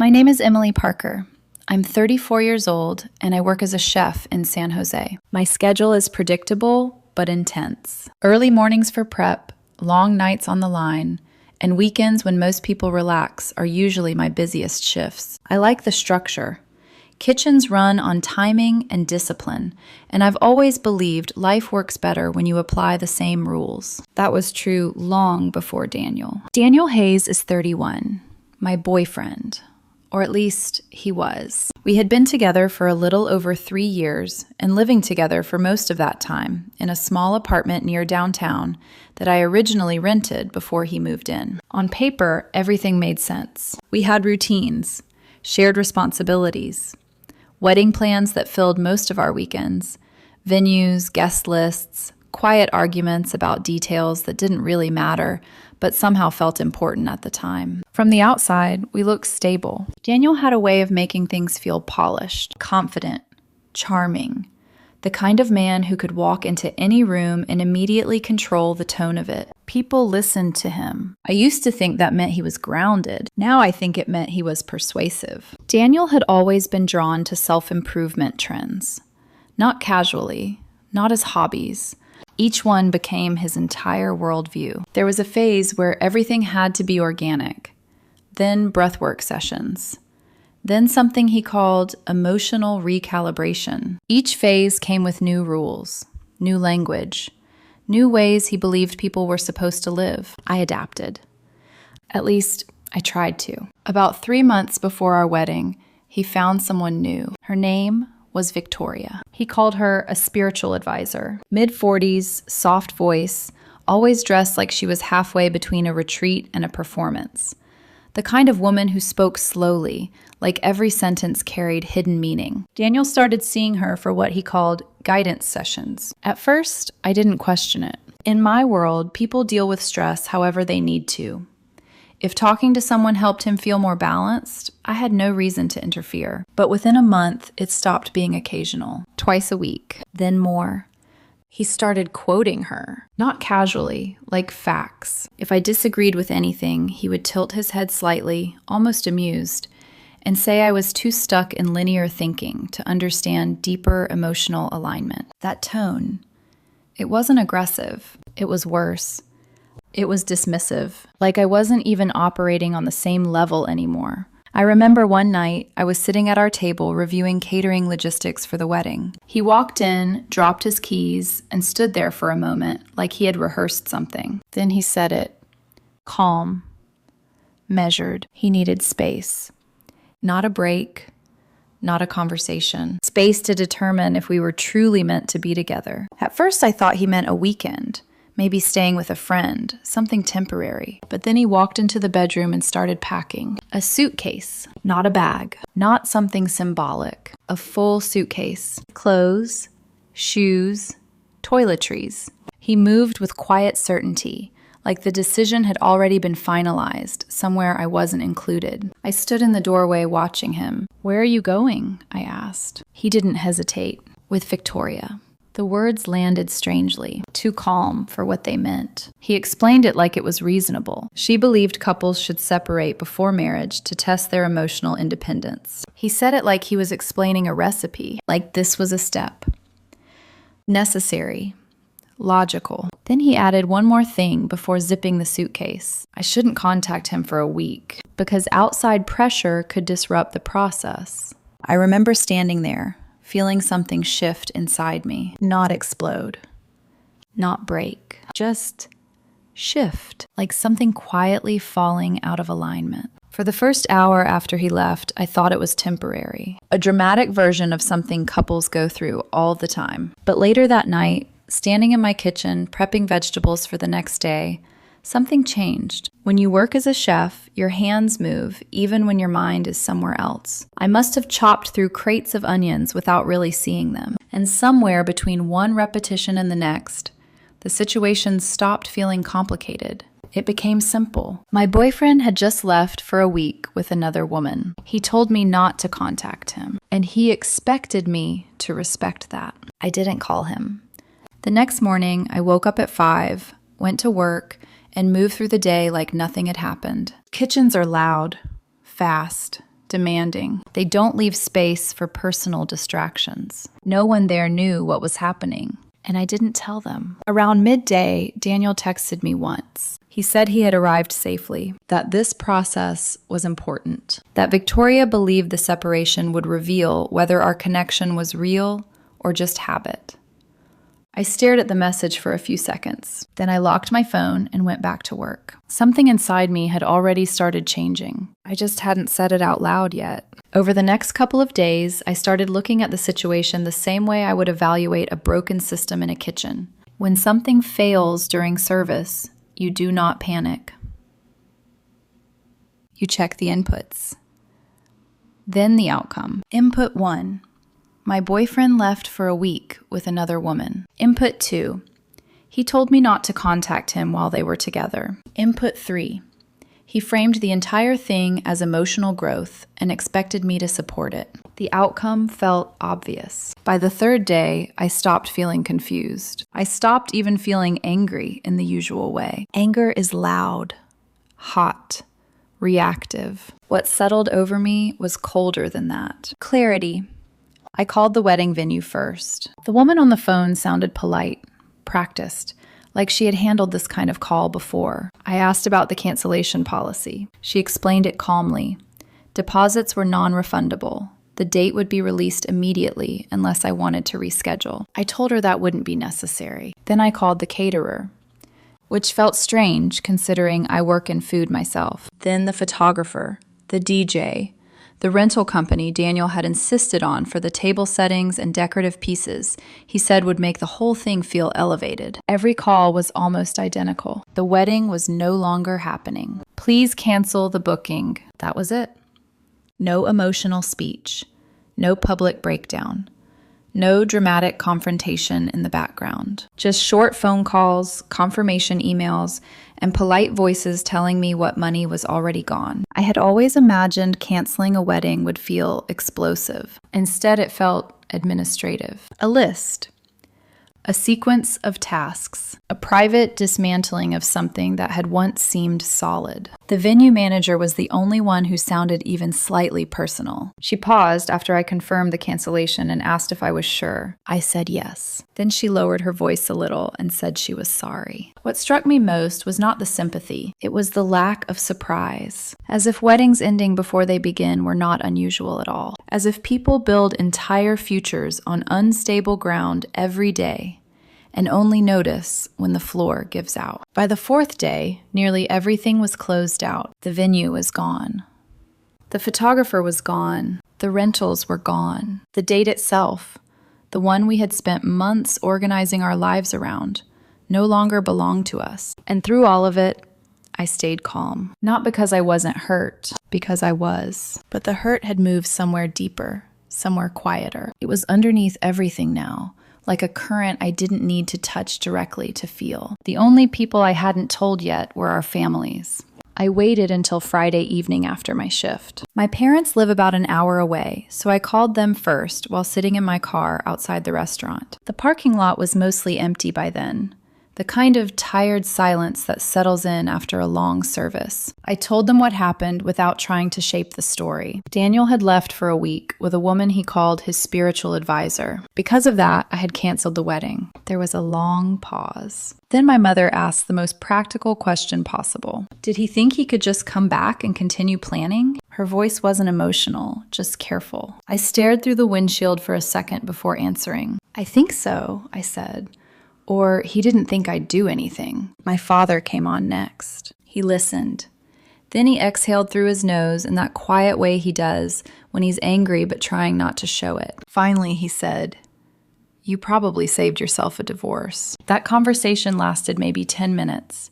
My name is Emily Parker. I'm 34 years old, and I work as a chef in San Jose. My schedule is predictable but intense. Early mornings for prep, long nights on the line, and weekends when most people relax are usually my busiest shifts. I like the structure. Kitchens run on timing and discipline, and I've always believed life works better when you apply the same rules. That was true long before Daniel. Daniel Hayes is 31, my boyfriend, or at least he was. We had been together for a little over 3 years and living together for most of that time in a small apartment near downtown that I originally rented before he moved in. On paper, everything made sense. We had routines, shared responsibilities, wedding plans that filled most of our weekends, venues, guest lists, quiet arguments about details that didn't really matter, but somehow felt important at the time. From the outside, we looked stable. Daniel had a way of making things feel polished, confident, charming, the kind of man who could walk into any room and immediately control the tone of it. People listened to him. I used to think that meant he was grounded. Now I think it meant he was persuasive. Daniel had always been drawn to self-improvement trends. Not casually, not as hobbies. Each one became his entire worldview. There was a phase where everything had to be organic. Then breathwork sessions. Then something he called emotional recalibration. Each phase came with new rules, new language, new ways he believed people were supposed to live. I adapted. At least, I tried to. About 3 months before our wedding, he found someone new. Her name was Victoria. He called her a spiritual advisor. Mid-40s, soft voice, always dressed like she was halfway between a retreat and a performance. The kind of woman who spoke slowly, like every sentence carried hidden meaning. Daniel started seeing her for what he called guidance sessions. At first, I didn't question it. In my world, people deal with stress however they need to. If talking to someone helped him feel more balanced, I had no reason to interfere. But within a month, it stopped being occasional. Twice a week, then more. He started quoting her, not casually, like facts. If I disagreed with anything, he would tilt his head slightly, almost amused, and say I was too stuck in linear thinking to understand deeper emotional alignment. That tone, it wasn't aggressive. It was worse. It was dismissive, like I wasn't even operating on the same level anymore. I remember one night I was sitting at our table reviewing catering logistics for the wedding. He walked in, dropped his keys, and stood there for a moment like he had rehearsed something. Then he said it. Calm. Measured. He needed space. Not a break. Not a conversation. Space to determine if we were truly meant to be together. At first I thought he meant a weekend. Maybe staying with a friend, something temporary. But then he walked into the bedroom and started packing. A suitcase, not a bag, not something symbolic. A full suitcase. Clothes, shoes, toiletries. He moved with quiet certainty, like the decision had already been finalized, somewhere I wasn't included. I stood in the doorway watching him. "Where are you going?" I asked. He didn't hesitate. "With Victoria." The words landed strangely, too calm for what they meant. He explained it like it was reasonable. She believed couples should separate before marriage to test their emotional independence. He said it like he was explaining a recipe, like this was a step. Necessary. Logical. Then he added one more thing before zipping the suitcase. I shouldn't contact him for a week, because outside pressure could disrupt the process. I remember standing there, feeling something shift inside me, not explode, not break, just shift, like something quietly falling out of alignment. For the first hour after he left, I thought it was temporary, a dramatic version of something couples go through all the time. But later that night, standing in my kitchen, prepping vegetables for the next day, something changed. When you work as a chef, your hands move even when your mind is somewhere else. I must have chopped through crates of onions without really seeing them. And somewhere between one repetition and the next, the situation stopped feeling complicated. It became simple. My boyfriend had just left for a week with another woman. He told me not to contact him, and he expected me to respect that. I didn't call him. The next morning, I woke up at 5, went to work, and moved through the day like nothing had happened. Kitchens are loud, fast, demanding. They don't leave space for personal distractions. No one there knew what was happening, and I didn't tell them. Around midday, Daniel texted me once. He said he had arrived safely, that this process was important, that Victoria believed the separation would reveal whether our connection was real or just habit. I stared at the message for a few seconds. Then I locked my phone and went back to work. Something inside me had already started changing. I just hadn't said it out loud yet. Over the next couple of days, I started looking at the situation the same way I would evaluate a broken system in a kitchen. When something fails during service, you do not panic. You check the inputs. Then the outcome. Input 1. My boyfriend left for a week with another woman. Input 2. He told me not to contact him while they were together. Input 3. He framed the entire thing as emotional growth and expected me to support it. The outcome felt obvious. By the third day, I stopped feeling confused. I stopped even feeling angry in the usual way. Anger is loud, hot, reactive. What settled over me was colder than that. Clarity. I called the wedding venue first. The woman on the phone sounded polite, practiced, like she had handled this kind of call before. I asked about the cancellation policy. She explained it calmly. Deposits were non-refundable. The date would be released immediately unless I wanted to reschedule. I told her that wouldn't be necessary. Then I called the caterer, which felt strange considering I work in food myself. Then the photographer, the DJ, the rental company Daniel had insisted on for the table settings and decorative pieces he said would make the whole thing feel elevated. Every call was almost identical. The wedding was no longer happening. Please cancel the booking. That was it. No emotional speech. No public breakdown. No dramatic confrontation in the background. Just short phone calls, confirmation emails, and polite voices telling me what money was already gone. I had always imagined canceling a wedding would feel explosive. Instead, it felt administrative. A list. A sequence of tasks. A private dismantling of something that had once seemed solid. The venue manager was the only one who sounded even slightly personal. She paused after I confirmed the cancellation and asked if I was sure. I said yes. Then she lowered her voice a little and said she was sorry. What struck me most was not the sympathy. It was the lack of surprise. As if weddings ending before they begin were not unusual at all. As if people build entire futures on unstable ground every day and only notice when the floor gives out. By the fourth day, nearly everything was closed out. The venue was gone. The photographer was gone. The rentals were gone. The date itself, the one we had spent months organizing our lives around, no longer belonged to us. And through all of it, I stayed calm. Not because I wasn't hurt, because I was. But the hurt had moved somewhere deeper, somewhere quieter. It was underneath everything now, like a current I didn't need to touch directly to feel. The only people I hadn't told yet were our families. I waited until Friday evening after my shift. My parents live about an hour away, so I called them first while sitting in my car outside the restaurant. The parking lot was mostly empty by then, the kind of tired silence that settles in after a long service. I told them what happened without trying to shape the story. Daniel had left for a week with a woman he called his spiritual advisor. Because of that, I had canceled the wedding. There was a long pause. Then my mother asked the most practical question possible. Did he think he could just come back and continue planning? Her voice wasn't emotional, just careful. I stared through the windshield for a second before answering. I think so, I said. Or he didn't think I'd do anything. My father came on next. He listened. Then he exhaled through his nose in that quiet way he does when he's angry but trying not to show it. Finally, he said, "You probably saved yourself a divorce." That conversation lasted maybe 10 minutes.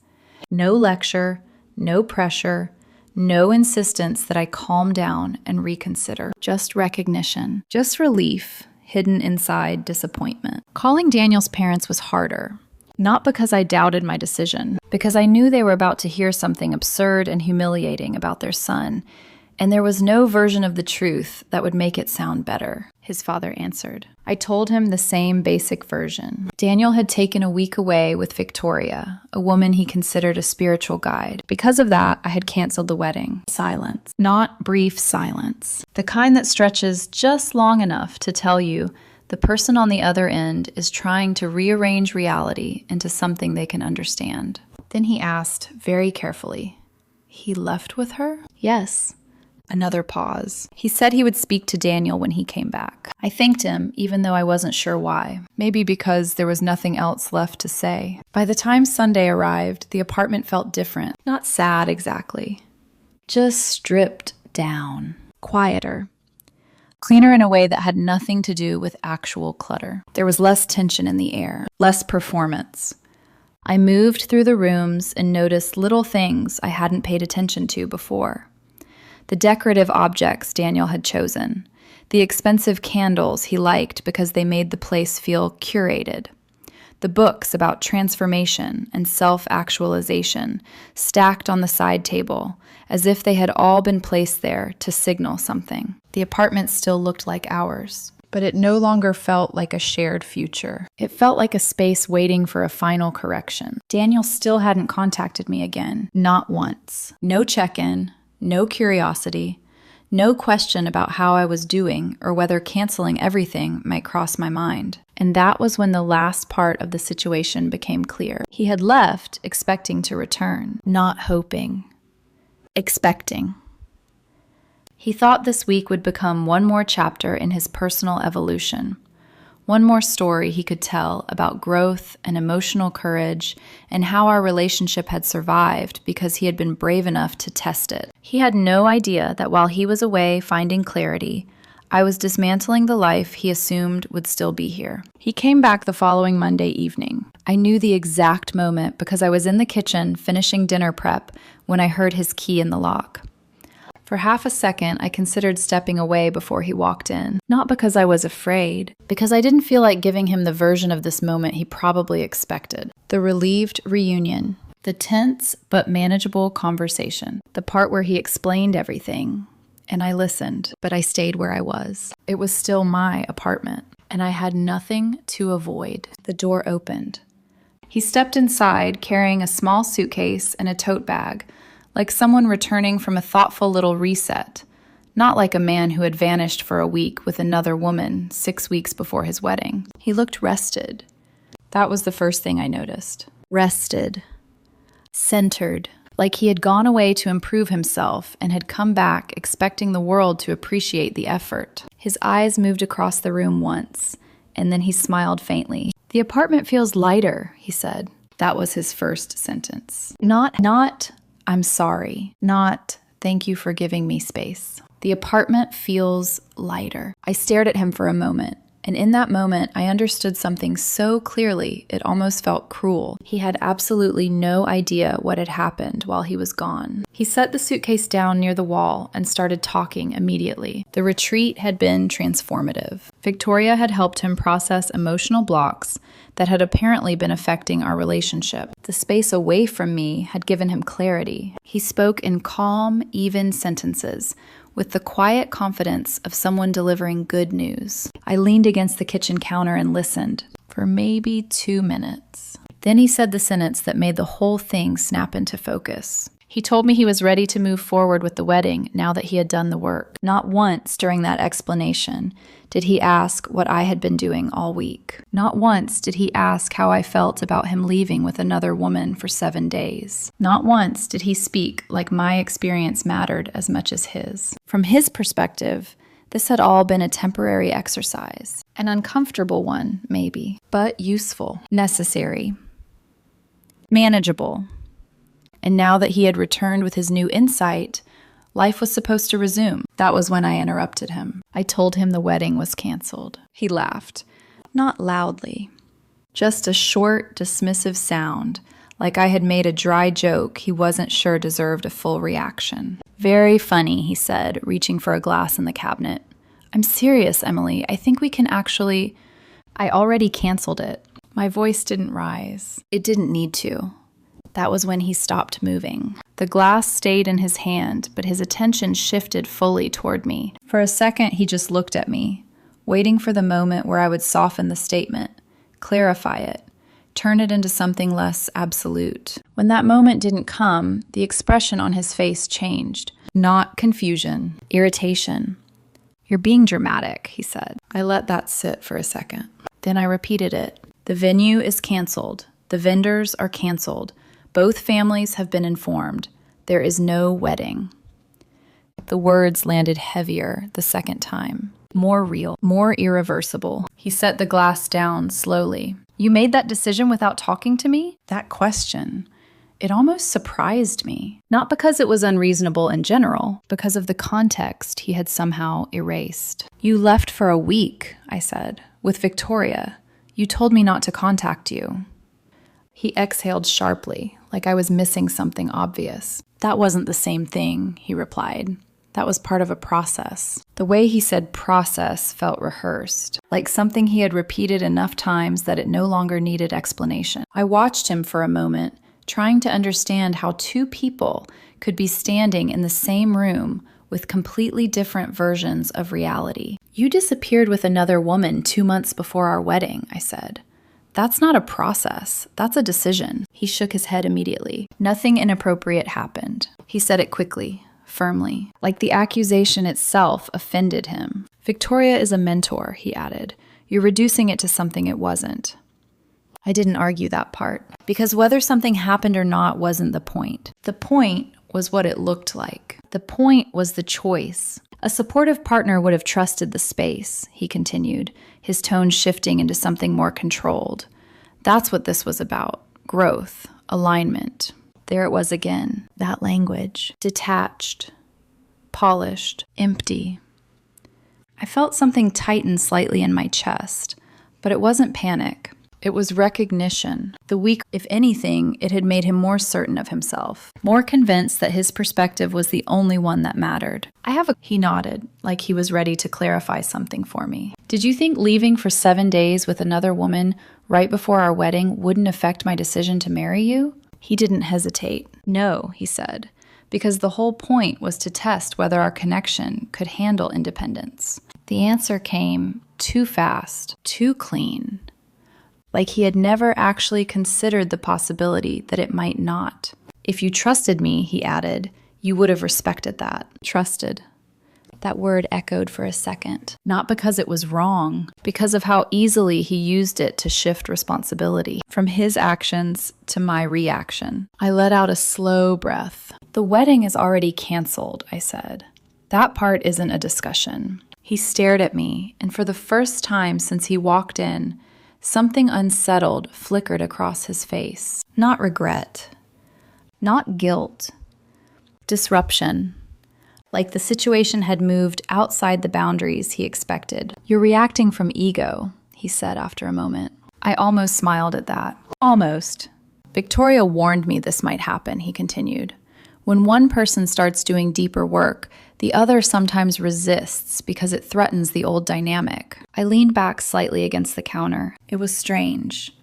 No lecture, no pressure, no insistence that I calm down and reconsider. Just recognition, just relief, hidden inside disappointment. Calling Daniel's parents was harder. Not because I doubted my decision, because I knew they were about to hear something absurd and humiliating about their son, And there was no version of the truth that would make it sound better, his father answered. I told him the same basic version. Daniel had taken a week away with Victoria, a woman he considered a spiritual guide. Because of that, I had canceled the wedding. Silence. Not brief silence. The kind that stretches just long enough to tell you the person on the other end is trying to rearrange reality into something they can understand. Then he asked, very carefully, "He left with her?" "Yes." Another pause. He said he would speak to Daniel when he came back. I thanked him, even though I wasn't sure why. Maybe because there was nothing else left to say. By the time Sunday arrived, the apartment felt different. Not sad exactly. Just stripped down. Quieter. Cleaner in a way that had nothing to do with actual clutter. There was less tension in the air. Less performance. I moved through the rooms and noticed little things I hadn't paid attention to before. The decorative objects Daniel had chosen, the expensive candles he liked because they made the place feel curated, the books about transformation and self-actualization stacked on the side table as if they had all been placed there to signal something. The apartment still looked like ours, but it no longer felt like a shared future. It felt like a space waiting for a final correction. Daniel still hadn't contacted me again, not once. No check-in. No curiosity, no question about how I was doing or whether canceling everything might cross my mind. And that was when the last part of the situation became clear. He had left expecting to return, not hoping, expecting. He thought this week would become one more chapter in his personal evolution. One more story he could tell about growth and emotional courage and how our relationship had survived because he had been brave enough to test it. He had no idea that while he was away finding clarity, I was dismantling the life he assumed would still be here. He came back the following Monday evening. I knew the exact moment because I was in the kitchen finishing dinner prep when I heard his key in the lock. For half a second, I considered stepping away before he walked in. Not because I was afraid, because I didn't feel like giving him the version of this moment he probably expected. The relieved reunion. The tense but manageable conversation. The part where he explained everything. And I listened, but I stayed where I was. It was still my apartment, and I had nothing to avoid. The door opened. He stepped inside, carrying a small suitcase and a tote bag, like someone returning from a thoughtful little reset, not like a man who had vanished for a week with another woman 6 weeks before his wedding. He looked rested. That was the first thing I noticed. Rested. Centered. Like he had gone away to improve himself and had come back expecting the world to appreciate the effort. His eyes moved across the room once, and then he smiled faintly. "The apartment feels lighter," he said. That was his first sentence. Not, "I'm sorry," not, "Thank you for giving me space." The apartment feels lighter. I stared at him for a moment, and in that moment, I understood something so clearly it almost felt cruel. He had absolutely no idea what had happened while he was gone. He set the suitcase down near the wall and started talking immediately. The retreat had been transformative. Victoria had helped him process emotional blocks that had apparently been affecting our relationship. The space away from me had given him clarity. He spoke in calm, even sentences, with the quiet confidence of someone delivering good news. I leaned against the kitchen counter and listened for maybe 2 minutes. Then he said the sentence that made the whole thing snap into focus. He told me he was ready to move forward with the wedding now that he had done the work. Not once during that explanation did he ask what I had been doing all week. Not once did he ask how I felt about him leaving with another woman for 7 days. Not once did he speak like my experience mattered as much as his. From his perspective, this had all been a temporary exercise. An uncomfortable one, maybe, but useful, necessary, manageable. And now that he had returned with his new insight, life was supposed to resume. That was when I interrupted him. I told him the wedding was canceled. He laughed, not loudly, just a short, dismissive sound, like I had made a dry joke he wasn't sure deserved a full reaction. "Very funny," he said, reaching for a glass in the cabinet. "I'm serious, Emily. I think we can actually—" I already canceled it. My voice didn't rise. It didn't need to. That was when he stopped moving. The glass stayed in his hand, but his attention shifted fully toward me. For a second, he just looked at me, waiting for the moment where I would soften the statement, clarify it, turn it into something less absolute. When that moment didn't come, the expression on his face changed. Not confusion, irritation. "You're being dramatic," he said. I let that sit for a second. Then I repeated it. "The venue is canceled. The vendors are canceled. Both families have been informed. There is no wedding." The words landed heavier the second time. More real, more irreversible. He set the glass down slowly. "You made that decision without talking to me?" That question, it almost surprised me. Not because it was unreasonable in general, because of the context he had somehow erased. "You left for a week," I said, "with Victoria. You told me not to contact you." He exhaled sharply, like I was missing something obvious. "That wasn't the same thing," he replied. "That was part of a process." The way he said process felt rehearsed, like something he had repeated enough times that it no longer needed explanation. I watched him for a moment, trying to understand how two people could be standing in the same room with completely different versions of reality. "You disappeared with another woman 2 months before our wedding," I said. "That's not a process. That's a decision." He shook his head immediately. "Nothing inappropriate happened." He said it quickly, firmly, like the accusation itself offended him. "Victoria is a mentor," he added. "You're reducing it to something it wasn't." I didn't argue that part, because whether something happened or not wasn't the point. The point was what it looked like. The point was the choice. "A supportive partner would have trusted the space," he continued, his tone shifting into something more controlled. "That's what this was about. Growth, alignment." There it was again, that language. Detached, polished, empty. I felt something tighten slightly in my chest, but it wasn't panic. It was recognition. The week, if anything, it had made him more certain of himself, more convinced that his perspective was the only one that mattered. He nodded, like he was ready to clarify something for me. "Did you think leaving for 7 days with another woman right before our wedding wouldn't affect my decision to marry you?" He didn't hesitate. "No," he said, "because the whole point was to test whether our connection could handle independence." The answer came too fast, too clean. Like he had never actually considered the possibility that it might not. "If you trusted me," he added, "you would have respected that." Trusted. That word echoed for a second. Not because it was wrong, because of how easily he used it to shift responsibility from his actions to my reaction. I let out a slow breath. "The wedding is already canceled," I said. "That part isn't a discussion." He stared at me, and for the first time since he walked in, something unsettled flickered across his face. Not regret. Not guilt. Disruption. Like the situation had moved outside the boundaries he expected. "You're reacting from ego," he said after a moment. I almost smiled at that. Almost. "Victoria warned me this might happen," he continued. "When one person starts doing deeper work, the other sometimes resists because it threatens the old dynamic." I leaned back slightly against the counter. It was strange.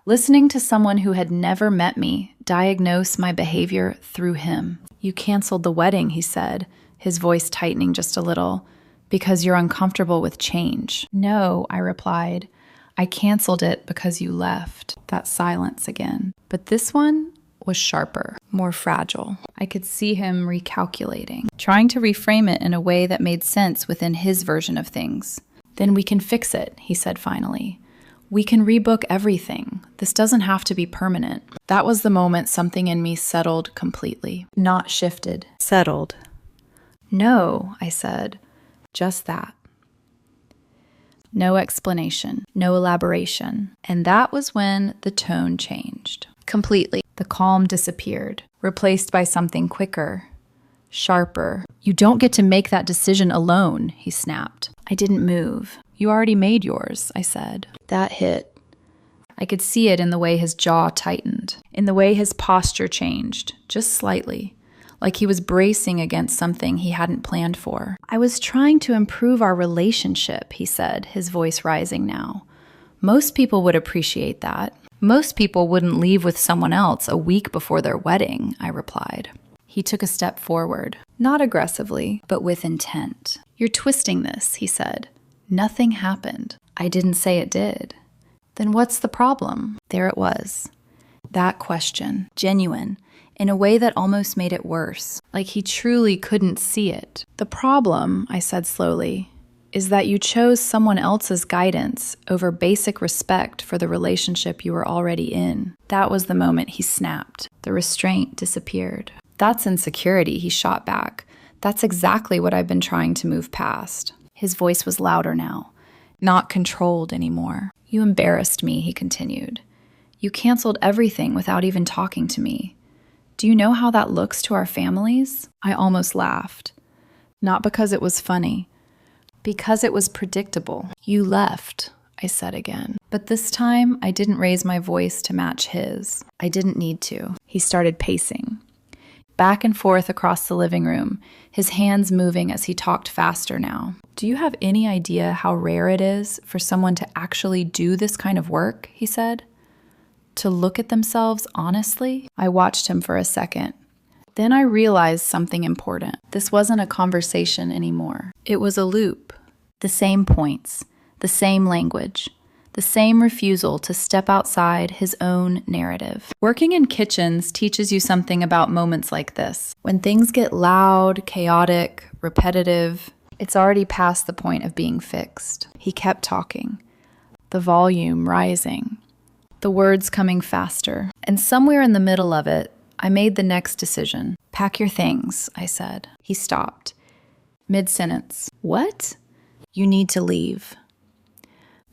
Listening to someone who had never met me diagnose my behavior through him. "You canceled the wedding," he said, his voice tightening just a little, "because you're uncomfortable with change." "No," I replied. "I canceled it because you left." That silence again. But this one was sharper, more fragile. I could see him recalculating, trying to reframe it in a way that made sense within his version of things. "Then we can fix it," he said finally. "We can rebook everything. This doesn't have to be permanent." That was the moment something in me settled completely. Not shifted. Settled. "No," I said. "Just that." No explanation, no elaboration. And that was when the tone changed. Completely. The calm disappeared, replaced by something quicker, sharper. "You don't get to make that decision alone," he snapped. I didn't move. "You already made yours," I said. That hit. I could see it in the way his jaw tightened, in the way his posture changed, just slightly, like he was bracing against something he hadn't planned for. "I was trying to improve our relationship," he said, his voice rising now. "Most people would appreciate that." Most people wouldn't leave with someone else a week before their wedding, I replied. He took a step forward, not aggressively, but with intent. You're twisting this, he said. Nothing happened. I didn't say it did. Then what's the problem? There it was. That question, genuine, in a way that almost made it worse, like he truly couldn't see it. The problem, I said slowly, is that you chose someone else's guidance over basic respect for the relationship you were already in. That was the moment he snapped. The restraint disappeared. That's insecurity, he shot back. That's exactly what I've been trying to move past. His voice was louder now, not controlled anymore. You embarrassed me, he continued. You canceled everything without even talking to me. Do you know how that looks to our families? I almost laughed. Not because it was funny. Because it was predictable. You left, I said again. But this time, I didn't raise my voice to match his. I didn't need to. He started pacing. Back and forth across the living room, his hands moving as he talked faster now. Do you have any idea how rare it is for someone to actually do this kind of work? He said. To look at themselves honestly? I watched him for a second. Then I realized something important. This wasn't a conversation anymore. It was a loop. The same points, the same language, the same refusal to step outside his own narrative. Working in kitchens teaches you something about moments like this. When things get loud, chaotic, repetitive, it's already past the point of being fixed. He kept talking, the volume rising, the words coming faster. And somewhere in the middle of it, I made the next decision. Pack your things, I said. He stopped. Mid-sentence. What? You need to leave.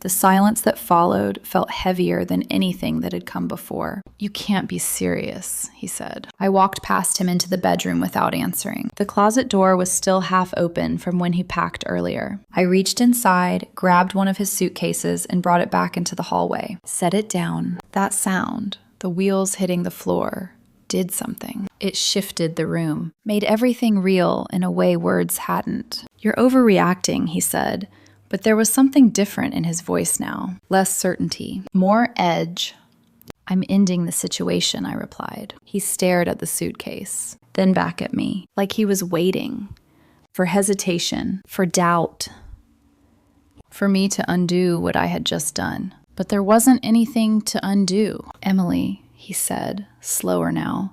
The silence that followed felt heavier than anything that had come before. You can't be serious, he said. I walked past him into the bedroom without answering. The closet door was still half open from when he packed earlier. I reached inside, grabbed one of his suitcases, and brought it back into the hallway. Set it down. That sound, the wheels hitting the floor, did something. It shifted the room, made everything real in a way words hadn't. You're overreacting, he said. But there was something different in his voice now. Less certainty, more edge. I'm ending the situation, I replied. He stared at the suitcase, then back at me, like he was waiting for hesitation, for doubt, for me to undo what I had just done. But there wasn't anything to undo. Emily, he said, slower now,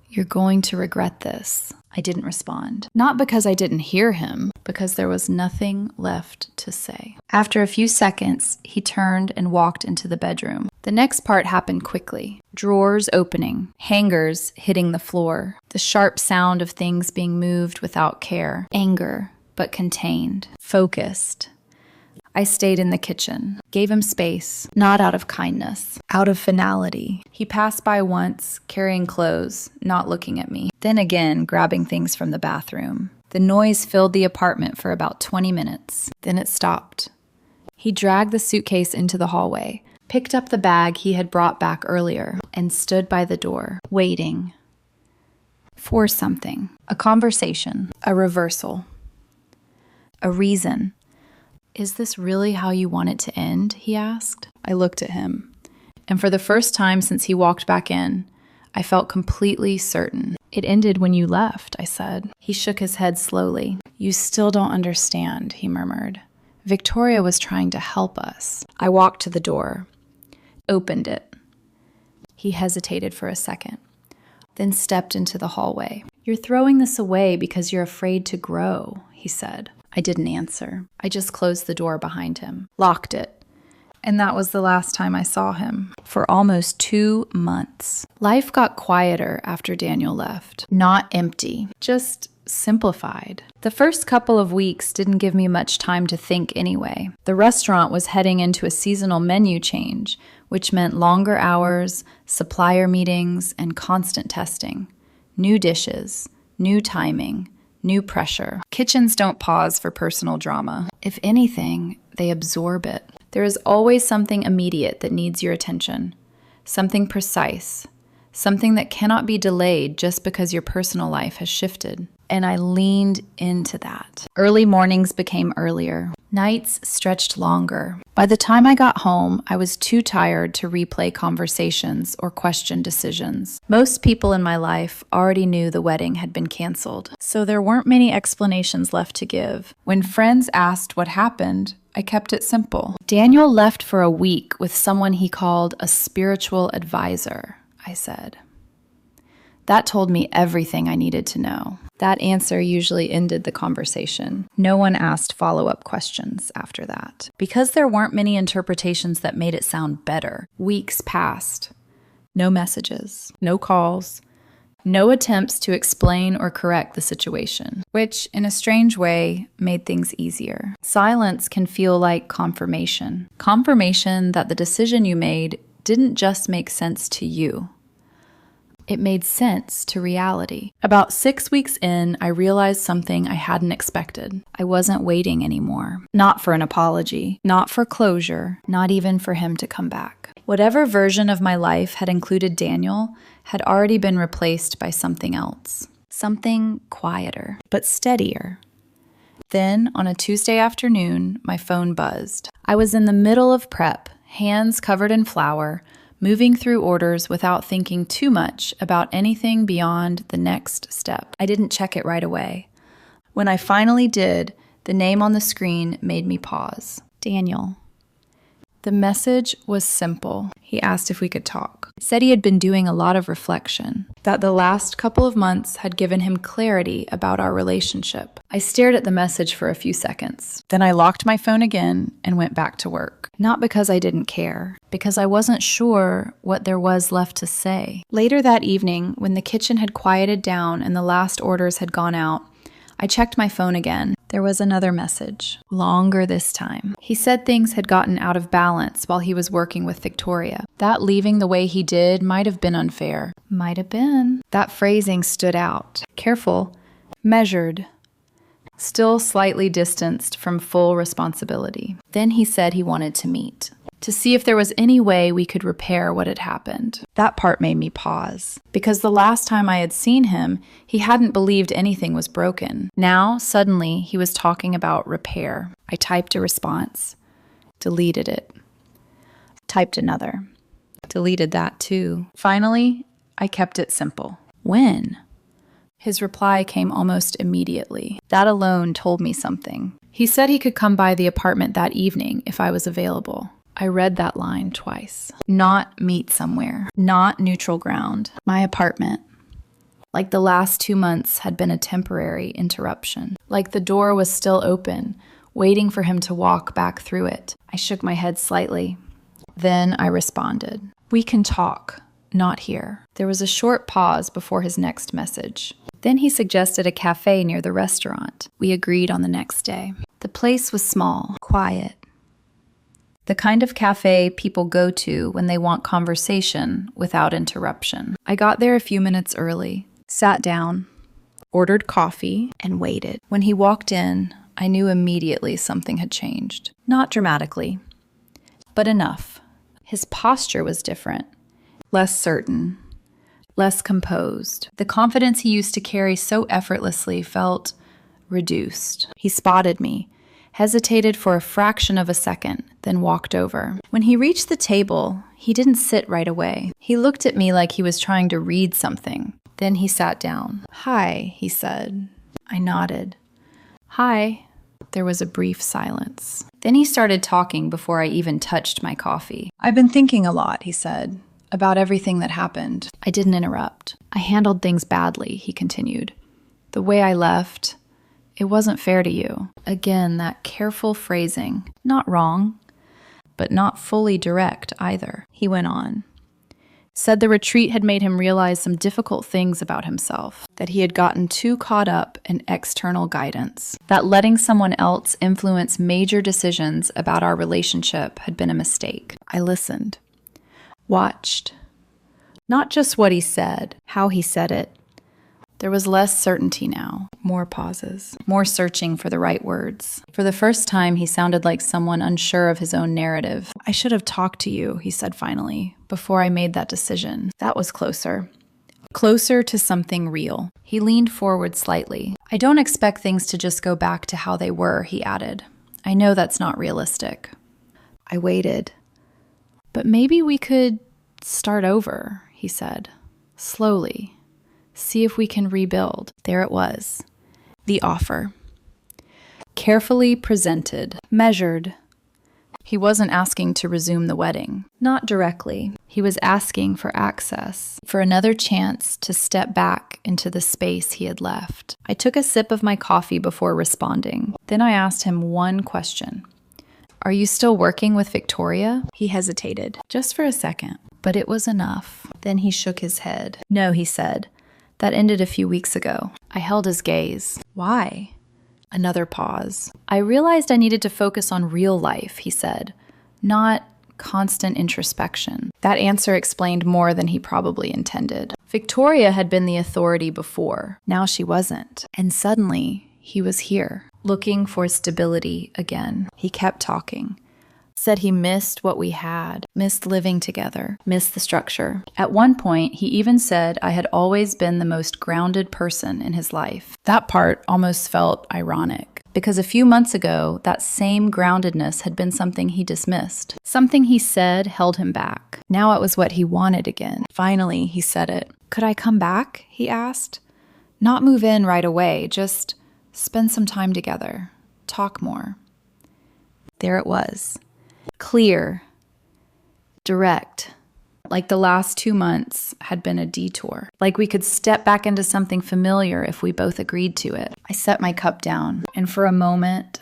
you're going to regret this. I didn't respond. Not because I didn't hear him, because there was nothing left to say. After a few seconds, he turned and walked into the bedroom. The next part happened quickly. Drawers opening, hangers hitting the floor, the sharp sound of things being moved without care. Anger, but contained, focused. I stayed in the kitchen, gave him space, not out of kindness, out of finality. He passed by once, carrying clothes, not looking at me, then again grabbing things from the bathroom. The noise filled the apartment for about 20 minutes. Then it stopped. He dragged the suitcase into the hallway, picked up the bag he had brought back earlier, and stood by the door, waiting for something. A conversation, a reversal, a reason. Is this really how you want it to end? He asked. I looked at him, and for the first time since he walked back in, I felt completely certain. It ended when you left, I said. He shook his head slowly. You still don't understand, he murmured. Victoria was trying to help us. I walked to the door, opened it. He hesitated for a second, then stepped into the hallway. You're throwing this away because you're afraid to grow, he said. I didn't answer. I just closed the door behind him, locked it. And that was the last time I saw him, for almost 2 months. Life got quieter after Daniel left. Not empty, just simplified. The first couple of weeks didn't give me much time to think anyway. The restaurant was heading into a seasonal menu change, which meant longer hours, supplier meetings, and constant testing. New dishes, new timing, new pressure. Kitchens don't pause for personal drama. If anything, they absorb it. There is always something immediate that needs your attention, something precise, something that cannot be delayed just because your personal life has shifted. and I leaned into that. Early mornings became earlier. Nights stretched longer. By the time I got home, I was too tired to replay conversations or question decisions. Most people in my life already knew the wedding had been canceled, so there weren't many explanations left to give. When friends asked what happened, I kept it simple. Daniel left for a week with someone he called a spiritual advisor, I said. That told me everything I needed to know. That answer usually ended the conversation. No one asked follow-up questions after that. Because there weren't many interpretations that made it sound better, weeks passed. No messages, no calls, no attempts to explain or correct the situation, which, in a strange way, made things easier. Silence can feel like confirmation. Confirmation that the decision you made didn't just make sense to you. It made sense to reality. About 6 weeks in, I realized something I hadn't expected. I wasn't waiting anymore. Not for an apology, not for closure, not even for him to come back. Whatever version of my life had included Daniel had already been replaced by something else. Something quieter, but steadier. Then, on a Tuesday afternoon, my phone buzzed. I was in the middle of prep, hands covered in flour, moving through orders without thinking too much about anything beyond the next step. I didn't check it right away. When I finally did, the name on the screen made me pause. Daniel. The message was simple. He asked if we could talk. He said he had been doing a lot of reflection, that the last couple of months had given him clarity about our relationship. I stared at the message for a few seconds. Then I locked my phone again and went back to work. Not because I didn't care, because I wasn't sure what there was left to say. Later that evening, when the kitchen had quieted down and the last orders had gone out, I checked my phone again. There was another message, longer this time. He said things had gotten out of balance while he was working with Victoria. That leaving the way he did might have been unfair. Might have been. That phrasing stood out. Careful, measured, still slightly distanced from full responsibility. Then he said he wanted to meet, to see if there was any way we could repair what had happened. That part made me pause, because the last time I had seen him, he hadn't believed anything was broken. Now, suddenly, he was talking about repair. I typed a response, deleted it, typed another, deleted that too. Finally, I kept it simple. When? His reply came almost immediately. That alone told me something. He said he could come by the apartment that evening if I was available. I read that line twice. Not meet somewhere. Not neutral ground. My apartment. Like the last 2 months had been a temporary interruption. Like the door was still open, waiting for him to walk back through it. I shook my head slightly. Then I responded. We can talk. Not here. There was a short pause before his next message. Then he suggested a cafe near the restaurant. We agreed on the next day. The place was small, quiet. The kind of cafe people go to when they want conversation without interruption. I got there a few minutes early, sat down, ordered coffee, and waited. When he walked in, I knew immediately something had changed. Not dramatically, but enough. His posture was different, less certain, less composed. The confidence he used to carry so effortlessly felt reduced. He spotted me, hesitated for a fraction of a second, then walked over. When he reached the table, he didn't sit right away. He looked at me like he was trying to read something. Then he sat down. Hi, he said. I nodded. Hi. There was a brief silence. Then he started talking before I even touched my coffee. I've been thinking a lot, he said, about everything that happened. I didn't interrupt. I handled things badly, he continued. The way I left, it wasn't fair to you. Again, that careful phrasing. Not wrong, but not fully direct either. He went on. Said the retreat had made him realize some difficult things about himself, that he had gotten too caught up in external guidance, that letting someone else influence major decisions about our relationship had been a mistake. I listened, watched. Not just what he said, how he said it. There was less certainty now, more pauses, more searching for the right words. For the first time, he sounded like someone unsure of his own narrative. I should have talked to you, he said finally, before I made that decision. That was closer. Closer to something real. He leaned forward slightly. I don't expect things to just go back to how they were, he added. I know that's not realistic. I waited. But maybe we could start over, he said, slowly. See if we can rebuild. There it was. The offer. Carefully presented, measured. He wasn't asking to resume the wedding. Not directly. He was asking for access, for another chance to step back into the space he had left. I took a sip of my coffee before responding. Then I asked him one question. Are you still working with Victoria? He hesitated, just for a second, but it was enough. Then he shook his head. No, he said. That ended a few weeks ago. I held his gaze. Why? Another pause. I realized I needed to focus on real life, he said, not constant introspection. That answer explained more than he probably intended. Victoria had been the authority before. Now she wasn't. And suddenly, he was here, looking for stability again. He kept talking. Said he missed what we had, missed living together, missed the structure. At one point, he even said I had always been the most grounded person in his life. That part almost felt ironic, because a few months ago, that same groundedness had been something he dismissed. Something he said held him back. Now it was what he wanted again. Finally, he said it. Could I come back? He asked. Not move in right away, just spend some time together. Talk more. There it was. Clear, direct, like the last 2 months had been a detour, like we could step back into something familiar if we both agreed to it. I set my cup down, and for a moment,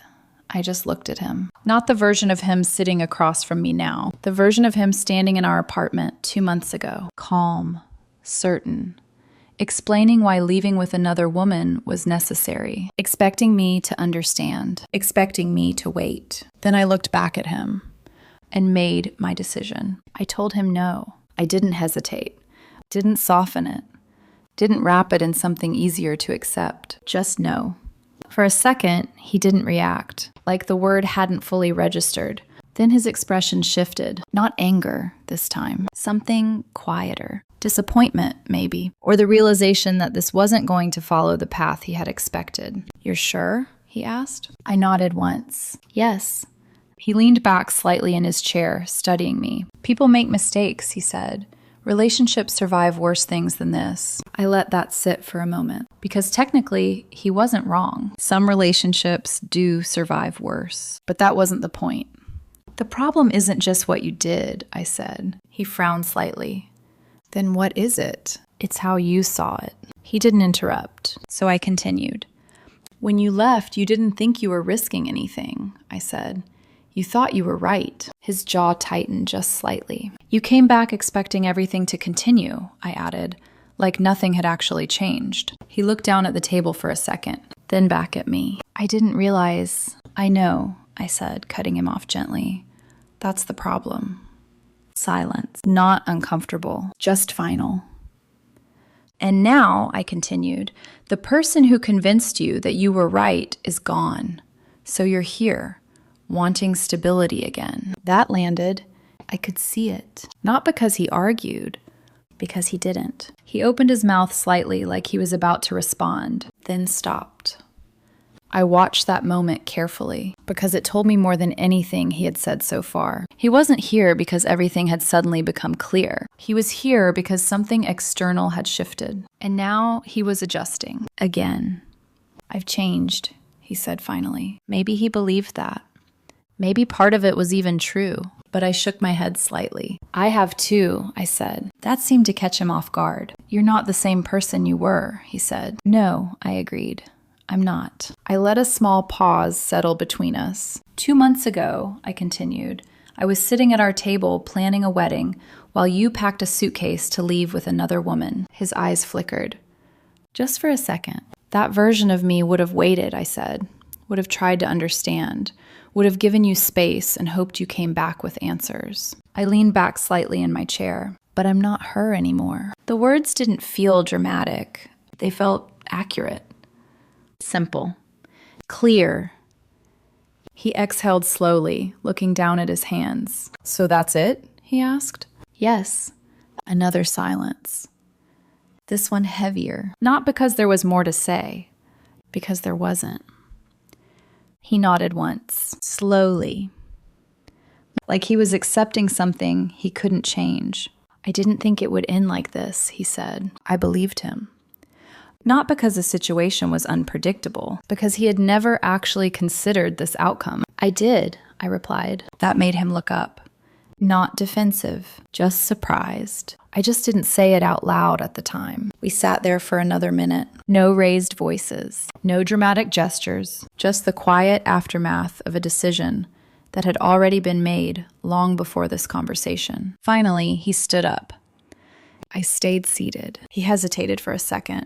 I just looked at him. Not the version of him sitting across from me now, the version of him standing in our apartment 2 months ago, calm, certain, explaining why leaving with another woman was necessary, expecting me to understand, expecting me to wait. Then I looked back at him and made my decision. I told him no. I didn't hesitate, didn't soften it, didn't wrap it in something easier to accept, just no. For a second, he didn't react, like the word hadn't fully registered. Then his expression shifted, not anger this time, something quieter. Disappointment, maybe, or the realization that this wasn't going to follow the path he had expected. You're sure? He asked. I nodded once. Yes. He leaned back slightly in his chair, studying me. People make mistakes, he said. Relationships survive worse things than this. I let that sit for a moment, because technically, he wasn't wrong. Some relationships do survive worse, but that wasn't the point. The problem isn't just what you did, I said. He frowned slightly. Then what is it? It's how you saw it. He didn't interrupt, so I continued. When you left, you didn't think you were risking anything, I said. You thought you were right. His jaw tightened just slightly. You came back expecting everything to continue, I added, like nothing had actually changed. He looked down at the table for a second, then back at me. I didn't realize. I know, I said, cutting him off gently. That's the problem. Silence. Not uncomfortable, just final. And now, I continued, the person who convinced you that you were right is gone. So you're here, wanting stability again. That landed. I could see it. Not because he argued, because he didn't. He opened his mouth slightly like he was about to respond, then stopped. I watched that moment carefully because it told me more than anything he had said so far. He wasn't here because everything had suddenly become clear. He was here because something external had shifted. And now he was adjusting. Again. I've changed, he said finally. Maybe he believed that. Maybe part of it was even true, but I shook my head slightly. I have too, I said. That seemed to catch him off guard. You're not the same person you were, he said. No, I agreed. I'm not. I let a small pause settle between us. 2 months ago, I continued, I was sitting at our table planning a wedding while you packed a suitcase to leave with another woman. His eyes flickered. Just for a second. That version of me would have waited, I said, would have tried to understand, would have given you space and hoped you came back with answers. I leaned back slightly in my chair, but I'm not her anymore. The words didn't feel dramatic. They felt accurate. Simple. Clear. He exhaled slowly, looking down at his hands. So that's it? He asked. Yes. Another silence. This one heavier. Not because there was more to say, Because there wasn't. He nodded once, slowly, like he was accepting something he couldn't change. I didn't think it would end like this, he said. I believed him. Not because the situation was unpredictable, because he had never actually considered this outcome. I did, I replied. That made him look up. Not defensive, just surprised. I just didn't say it out loud at the time. We sat there for another minute. No raised voices, no dramatic gestures, just the quiet aftermath of a decision that had already been made long before this conversation. Finally, he stood up. I stayed seated. He hesitated for a second,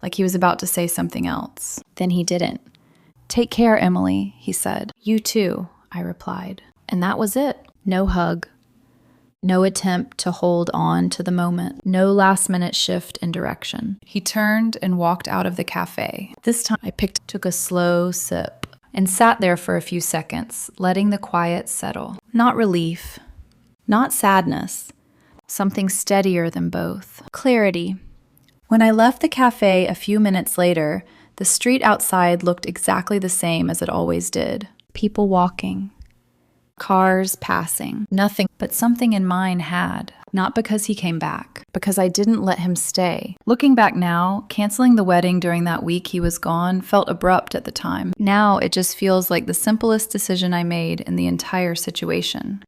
like he was about to say something else. Then he didn't. Take care, Emily, he said. You too, I replied. And that was it. No hug. No attempt to hold on to the moment. No last-minute shift in direction. He turned and walked out of the cafe. This time I took a slow sip and sat there for a few seconds, letting the quiet settle. Not relief, not sadness, something steadier than both. Clarity. When I left the cafe a few minutes later, the street outside looked exactly the same as it always did. People walking. Cars passing. Nothing, but something in mine had. Not because he came back, because I didn't let him stay. Looking back now, canceling the wedding during that week he was gone felt abrupt at the time. Now it just feels like the simplest decision I made in the entire situation.